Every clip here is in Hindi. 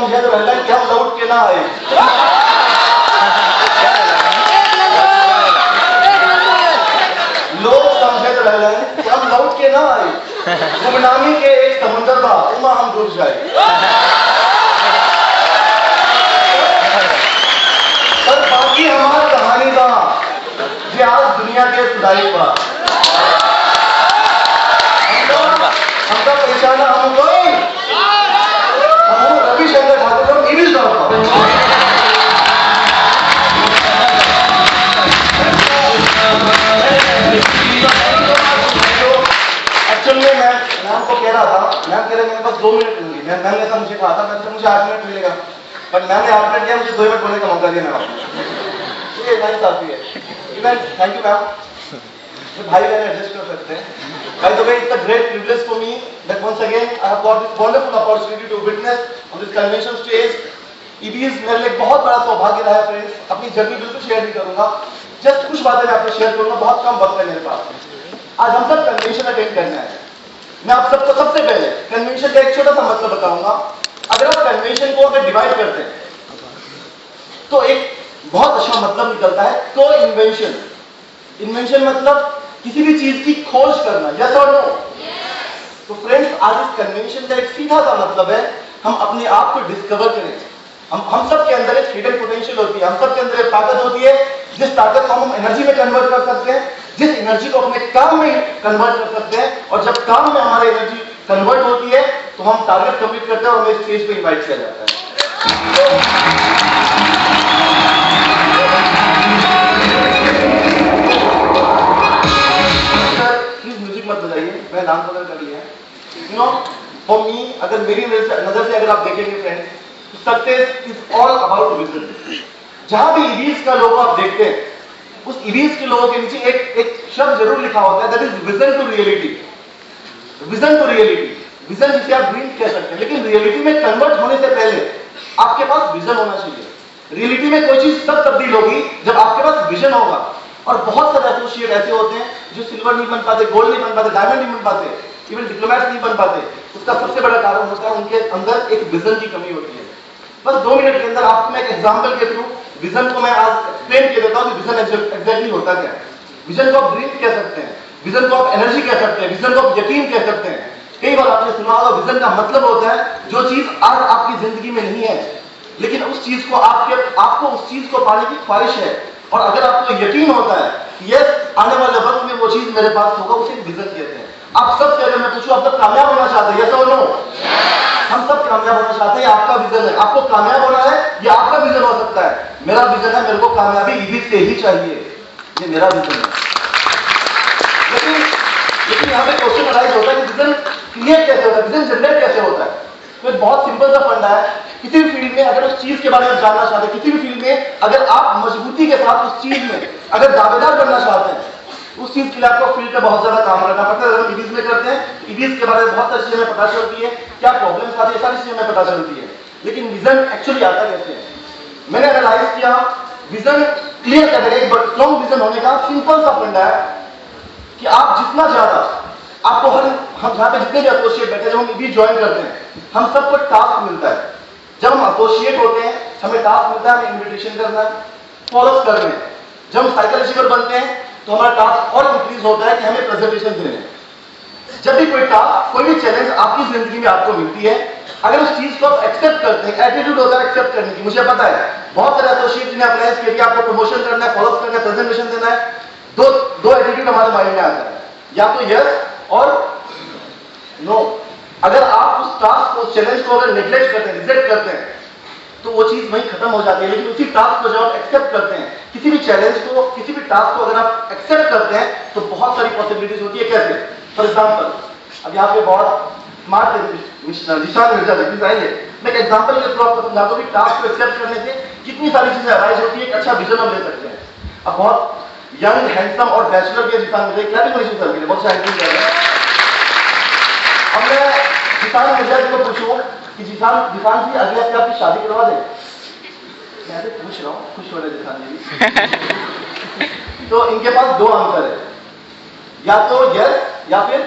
समझे रहलन कि हम लौट के ना आए। लोग समझे रहलन कि हम लौट के ना आए। गुमनामी के एक समुंदर बा उमा हम डूब जाए। पर बाकी हमार कहानी बा जे आज दुनिया के सुधाई बा। हमका पहचाना हम कोई हम रविशंकर ठाकुर ईवी साहब। एक्चुअली मैं मैम को कह रहा था, मैम कह रहे मेरे पास 2 मिनट मिलेंगे। मैम ने मुझे कहा था मैम मुझे 8 मिनट मिलेगा, बट मैंने 8 मिनट दिया, मुझे 2 मिनट बोलने का मौका दिया मैम। ये नाइस काफी है। इवन थैंक यू मैम, भाई बहन एडजस्ट कर सकते हैं। By the way, it's a great privilege for me that once again I have got this wonderful opportunity to witness on this convention stage. EBS मेरे लिए बहुत बड़ा सौभाग्य रहा है फ्रेंड्स। अपनी जर्नी बिल्कुल शेयर नहीं करूंगा, जस्ट कुछ बातें मैं आपसे शेयर करूंगा, बहुत कम वक्त है मेरे पास। आज हम सब कन्वेंशन अटेंड करने आए हैं। मैं आप सबको सबसे पहले कन्वेंशन का एक छोटा सा मतलब बताऊंगा। अगर आप कन्वेंशन को अगर डिवाइड करते हैं तो एक बहुत अच्छा मतलब निकलता है को इन्वेंशन। इन्वेंशन मतलब किसी भी चीज की खोज करना, यस और नो। तो फ्रेंड्स आज इस कन्वेंशन का एक सीधा सा मतलब है हम अपने आप को डिस्कवर करें। हम सब के अंदर एक हिडन पोटेंशियल होती है, हम सब के अंदर एक ताकत होती है, जिस ताकत को हम एनर्जी में कन्वर्ट कर सकते हैं, जिस एनर्जी को अपने काम में कन्वर्ट कर सकते हैं। और जब काम में हमारी एनर्जी कन्वर्ट होती है तो हम टारगेट कंप्लीट करते हैं और हमें स्टेज पे इनवाइट किया जाता है। मत बताइए, मैं नाम पकड़ कर लिया है। यू नो फॉर मी, अगर मेरी नजर से अगर आप देखेंगे friends, success is all about vision. जहां भी ईवीएस का लोगो आप देखते हैं, उस ईवीएस के लोगों के नीचे एक शब्द जरूर लिखा होता है, that is vision to reality. Vision to reality, vision जिसे आप ड्रीम कह सकते हैं, लेकिन रियलिटी में कन्वर्ट होने से पहले आपके पास विजन होना चाहिए। रियलिटी में कोई चीज तब तब्दील होगी जब आपके पास विजन होगा। और बहुत सारे एसोसिएट ऐसे होते हैं जो सिल्वर नहीं बन पाते, गोल्ड नहीं बन पाते, डायमंड नहीं बन पाते, इवन डिप्लोमेट्स नहीं बन पाते। उसका सबसे बड़ा कारण होता है उनके अंदर एक विजन की कमी होती है। बस 2 मिनट के अंदर आपको मैं एक एग्जांपल के थ्रू विजन को मैं आज एक्सप्लेन कर देता हूं कि विजन एग्जैक्टली होता क्या है। विजन को आप ड्रीम कह सकते हैं, विजन को आप एनर्जी कह सकते हैं, विजन को आप यकीन कह सकते हैं। कई बार आपने सुना होगा विजन का मतलब होता है जो चीज आज आपकी जिंदगी में नहीं है, लेकिन उस चीज को आपको उस चीज को पाने की ख्वाहिश है। और अगर आपको यकीन होता है यस आने वाले वक्त में वो चीज मेरे पास होगा, उसे विजन कहते हैं। आप सबसे अगर मैं पूछूं आप सब कामयाब होना चाहते हैं, यस और नो? हम सब कामयाब होना चाहते हैं, आपका विजन है। आपको कामयाब होना है, ये आपका विजन हो सकता है। मेरा विजन है, मेरे को कामयाबी ईवीएस से ही चाहिए, ये मेरा विजन है। लेकिन यहाँ पे क्वेश्चन अराइज होता है कि विजन क्रिएट कैसे होता है, विजन जनरेट कैसे होता है। तो एक बहुत सिंपल सा फंडा है। किसी भी फील्ड में अगर उस चीज के बारे में जानना चाहते हैं, किसी भी फील्ड में अगर आप मजबूती के साथ उस चीज में अगर दावेदार बनना चाहते हैं, उस चीज के लिए आपको फील्ड पे बहुत ज्यादा काम करना पड़ता है। अगर ईवीएस में करते हैं, ईवीएस के बारे में बहुत सारी चीजें पता चलती है, क्या प्रॉब्लम्स आती है, सारी चीजें हमें पता चलती है। लेकिन विजन एक्चुअली आता कैसे है? मैंने एनालाइज किया, विजन क्लियर करने का एक स्ट्रॉन्ग विजन होने का सिंपल सा फंडा है कि आप जितना ज्यादा आपको हम जहाँ पे जितने भी एसोसिएट बैठे जब हम ईवीएस ज्वाइन करते हैं, हम सबको टास्क मिलता है। जब हम एसोसिएट होते हैं हमें टास्क मिलता है, हमें इन्विटेशन करना है, फॉलो करने हैं। जब हम साइकिल अचीवर बनते हैं तो हमारा टास्क और इंक्रीज होता है कि हमें प्रेजेंटेशन देने हैं। जब भी कोई टास्क, कोई भी चैलेंज आपकी जिंदगी में आपको मिलती है, अगर उस चीज को आप एक्सेप्ट करते हैं, एटीट्यूड होता है एक्सेप्ट करने की। मुझे पता है बहुत सारे एसोसिएट ने अप्लाई किया कि आपको प्रमोशन करना है, फॉलो करना है, प्रेजेंटेशन देना है। दो एटीट्यूड हमारे माइंड में आता है, या तो यस और नो। अगर आप उस टास्क को, चैलेंज को अगर नेग्लेक्ट करते हैं, रिजेक्ट करते हैं, तो वो चीज वहीं खत्म हो जाती है। लेकिन उसी टास्क को जब आप एक्सेप्ट करते हैं, किसी भी चैलेंज को, किसी भी टास्क को अगर आप एक्सेप्ट करते हैं, तो बहुत सारी पॉसिबिलिटीज होती है। कैसे? फॉर एग्जाम्पल, अब यहाँ पे बहुत स्मार्ट निशान मिर्जा प्लीज आइए, मैं एक एग्जाम्पल के थ्रू आपको समझाता हूँ कि टास्क को एक्सेप्ट करने से कितनी सारी चीजें अराइज होती है, एक अच्छा विजन हम ले सकते हैं। अब बहुत यंग, हैंडसम और बैचलर के निशान मिर्जा, क्या सर के बहुत शायद कर रहे हैं। अब मैं निशान मिर्जा जी को पूछूं कि निशान जी अगले हफ्ते आपकी शादी करवा दें? मैं पूछ रहा हूँ, खुश हो रहे निशान जी। तो इनके पास 2 आंसर है, या तो यस या फिर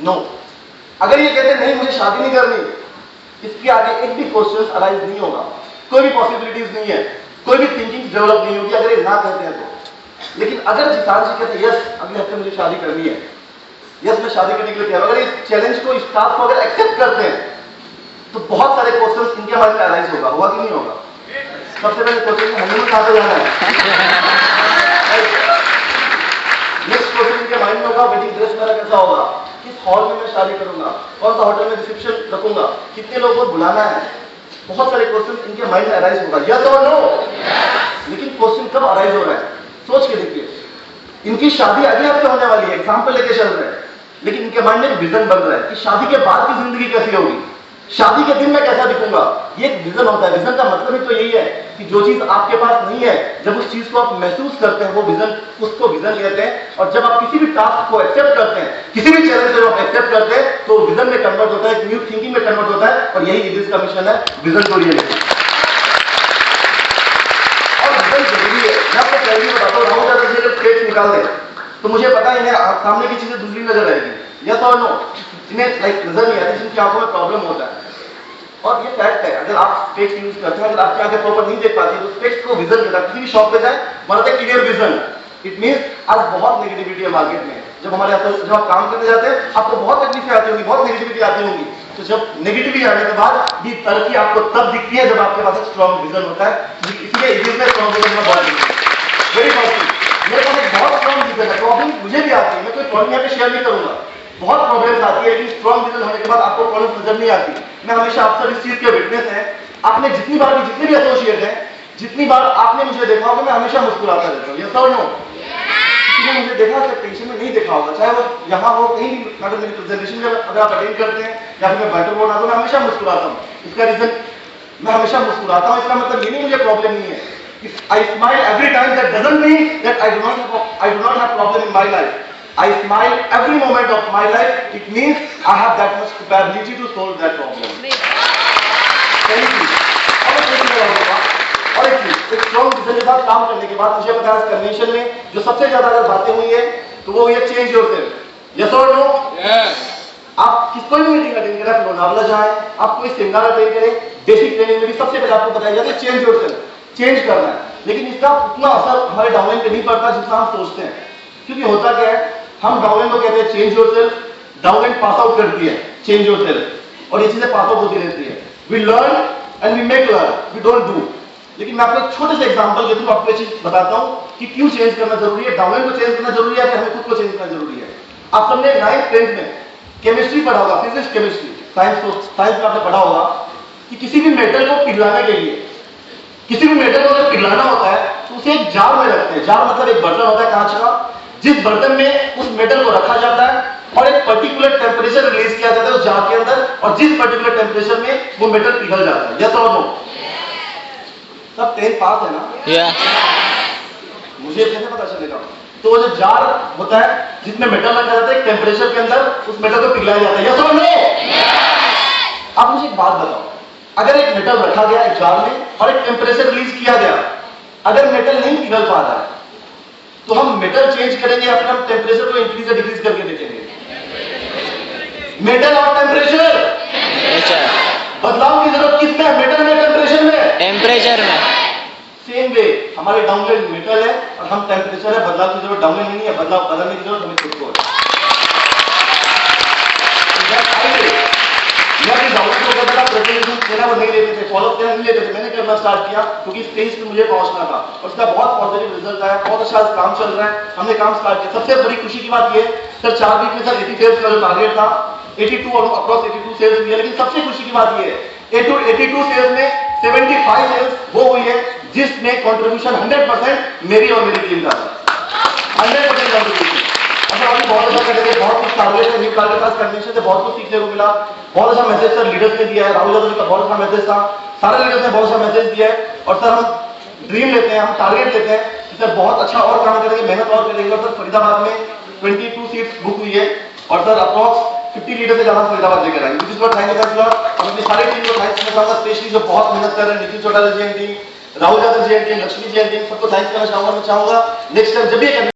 नो। अगर ये कहते नहीं मुझे शादी नहीं करनी, इसके आगे एक भी क्वेश्चन अराइज नहीं होगा, कोई भी पॉसिबिलिटीज नहीं है, कोई भी थिंकिंग डेवलप नहीं होगी अगर ये ना कहते हैं तो। लेकिन अगर जिसान जी कहते हैं यस अगले हफ्ते मुझे शादी करनी है, यस मैं शादी करने के लिए तैयार, अगर इस चैलेंज को, इस टास्क को अगर एक्सेप्ट करते हैं तो बहुत सारे क्वेश्चंस इनके माइंड में अराइज होगा कि नहीं होगा। सबसे पहले क्वेश्चन हनीमून कहां पे जाना है, नेक्स्ट क्वेश्चन इनके माइंड में होगा वेडिंग ड्रेस मेरा कैसा होगा, किस हॉल में मैं शादी करूंगा, कौन सा होटल में रिसेप्शन रखूंगा, कितने लोगों को बुलाना है, बहुत सारे क्वेश्चन इनके माइंड में अराइज होगा, यस और नो। लेकिन क्वेश्चन कब अराइज हो रहा है, सोच के देखिए, इनकी शादी अगले हफ्ते होने वाली है, एग्जाम्पल लेके चल रहे हैं, लेकिन इनके माइंड में विजन बन रहा है कि शादी के बाद की जिंदगी कैसी होगी, शादी के दिन मैं कैसा दिखूंगा। ये एक विजन होता है। विजन का मतलब ही तो यही है कि जो चीज आपके पास नहीं है, जब उस चीज को आप महसूस करते हैं वो विजन, उसको विजन कहते हैं। और जब आप किसी भी टास्क को एक्सेप्ट करते हैं, किसी भी चैलेंज को आप एक्सेप्ट करते हैं तो विजन में कन्वर्ट होता है, न्यू थिंकिंग में कन्वर्ट होता है। और यही इदिस का मिशन है, विजन को रियलिटी। और विजन जरूरी है। मैं आपको पहले बताता हूँ, राहुल गांधी जी जब स्टेज निकाल दें तो मुझे पता है इन्हें सामने की चीजें दूसरी नजर आएगी, यस और नो। जिन्हें लाइक नजर नहीं आती, जिनकी आंखों में प्रॉब्लम होता है। और ये फैक्ट है, अगर आप स्पेक्स यूज करते हैं, अगर आपकी आंखें प्रॉपर नहीं देख पाती तो स्पेक्स को विजन कहता है। किसी भी शॉप पे जाए मानते हैं क्लियर विजन, इट मींस आज बहुत नेगेटिविटी है मार्केट में। जब हमारे यहाँ जब आप काम करने जाते हैं आपको बहुत तकलीफें आती होंगी, बहुत नेगेटिविटी आती होंगी। तो जब नेगेटिविटी आने के बाद ये तरक्की आपको तब दिखती है जब आपके पास एक स्ट्रॉन्ग विजन होता है। इसलिए इस में स्ट्रॉन्ग विजन का बहुत वेरी फर्स्ट मेरे पास एक बहुत स्ट्रॉन्ग विजन है। प्रॉब्लम मुझे भी आती है, मैं कोई प्रॉब्लम यहाँ पे शेयर नहीं करूंगा, बहुत प्रॉब्लम्स आती है, लेकिन स्ट्रॉन्ग विजन होने के बाद आपको प्रॉब्लम नजर नहीं आती। मैं हमेशा आप सब इस चीज के विटनेस हैं। आपने जितनी बार भी, जितने भी एसोसिएट हैं, जितनी बार आपने मुझे देखा होगा मैं हमेशा मुस्कुराता रहता हूँ, यस और नो। किसी ने मुझे देखा टेंशन में नहीं देखा होगा, चाहे वो यहाँ हो कहीं भी, अगर मेरी प्रेजेंटेशन में अगर आप अटेंड करते हैं या फिर मैं बैटर बोर्ड आता हूँ, मैं हमेशा मुस्कुराता हूँ। इसका रीजन मैं हमेशा मुस्कुराता हूँ, इसका मतलब ये नहीं मुझे प्रॉब्लम नहीं है। If I smile every time, that doesn't mean that I do not have problem in my life. I smile every moment of my life. It means I have that much capability to solve that problem. Thank you. और एक चीज, एक स्ट्रॉन्ग विजन के साथ काम करने के बाद मुझे पता है इस कन्वेंशन में जो सबसे ज्यादा अगर बातें हुई है तो वो हुई है चेंज योरसेल्फ, यस और नो। आप किस कोई भी मीटिंग अटेंड करें, लोनावला जाए, आप कोई सेमिनार अटेंड करें, बेसिक ट्रेनिंग में भी सबसे पहले आपको बताया जाता है चेंज योरसेल्फ, चेंज करना है। लेकिन इसका उतना असर हमारे डाउनलाइन पे नहीं पड़ता जितना हम सोचते हैं। क्योंकि होता क्या है, हम डाउनलाइन को कहते हैं change yourself, downline pass out करती है चेंज योरसेल्फ, और ये चीजें पास आउट होती रहती है। We learn and we make learn, we don't do. लेकिन मैं आपको एक छोटे से एग्जांपल के थ्रू आपको चीज बताता हूं कि क्यों चेंज करना जरूरी है, डाउनलाइन को चेंज करना जरूरी है, हमें खुद को चेंज करना जरूरी है। आप सबने 9th 10th में केमिस्ट्री पढ़ा होगा, फिजिक्स केमिस्ट्री, साइंस में आपने पढ़ा होगा कि किसी भी मेटल को पिघलाने के लिए, किसी भी मेटल को अगर पिघलाना होता है तो उसे एक जार में रखते हैं। जार मतलब एक बर्तन होता है कांच का, जिस बर्तन में उस मेटल को रखा जाता है और एक पर्टिकुलर टेम्परेचर रिलीज किया जाता है उस जार के अंदर, और जिस पर्टिकुलर टेम्परेचर में वो मेटल पिघल जाता है, यस और नो। सब 10th पास है ना? मुझे कैसे पता चलेगा? तो वो जो जार होता है जिसमें मेटल रखा जाता है, टेम्परेचर के अंदर उस मेटल को पिघलाया जाता है, यस और नो। अब मुझे एक बात बताओ, अगर एक मेटल रखा गया एक जार में और एक टेम्परेचर रिलीज किया गया, अगर मेटल नहीं पिघल पा रहा है तो हम मेटल चेंज करेंगे या फिर हम टेम्परेचर को इंक्रीज या डिक्रीज करके देखेंगे? मेटल और टेम्परेचर, बदलाव की जरूरत किसमें है, मेटल में टेम्परेचर में? टेम्परेचर में। सेम वे हमारे डाउनलाइन मेटल है और हम टेम्परेचर है, बदलाव की जरूरत डाउनलाइन नहीं है, बदलाव बदलने की जरूरत हमें खुद को है। नहीं लेते थे, फॉलो करना नहीं लेते थे, मैंने करना स्टार्ट किया क्योंकि स्टेज पे मुझे पहुंचना था और उसका बहुत पॉजिटिव रिजल्ट आया, बहुत अच्छा काम चल रहा है, हमने काम स्टार्ट किया। सबसे बड़ी खुशी की बात ये सर 4 वीक में सर 80 सेल्स का जो टारगेट था 82 और अप्रॉक्स 82 सेल्स हुई है। लेकिन सबसे खुशी की बात ये है 82 सेल्स में 75 सेल्स वो हुई है जिसमें कंट्रीब्यूशन 100% मेरी और मेरी टीम का था, 100% कंट्रीब्यूशन। अभी बहुत अच्छा करेंगे, बहुत कुछ टारगेट है, न्यू टारगेट पास कन्वेंशन से बहुत कुछ सीखने को मिला। बहुत अच्छा मैसेज सर लीडर्स ने दिया है, राहुल यादव जी का बहुत अच्छा मैसेज था, सारे लीडर्स ने बहुत अच्छा मैसेज दिया है। और सर हम ड्रीम लेते हैं, हम टारगेट लेते हैं कि सर बहुत अच्छा और काम करेंगे, मेहनत और करेंगे। और सर फरीदाबाद में 22 सीट्स बुक हुई है और सर अप्रॉक्स 50 लीडर से ज्यादा फरीदाबाद लेकर आएंगे। This is what thank you sir. और अपनी सारी टीम को थैंक्स करना चाहूंगा, स्पेशली जो बहुत मेहनत कर रहे हैं, Nitin Chautala ji and team, Rahul Yadav ji and team, Lakshmi ji and team, सबको थैंक्स करना चाहूंगा। मैं चाहूंगा नेक्स्ट टाइम जब भी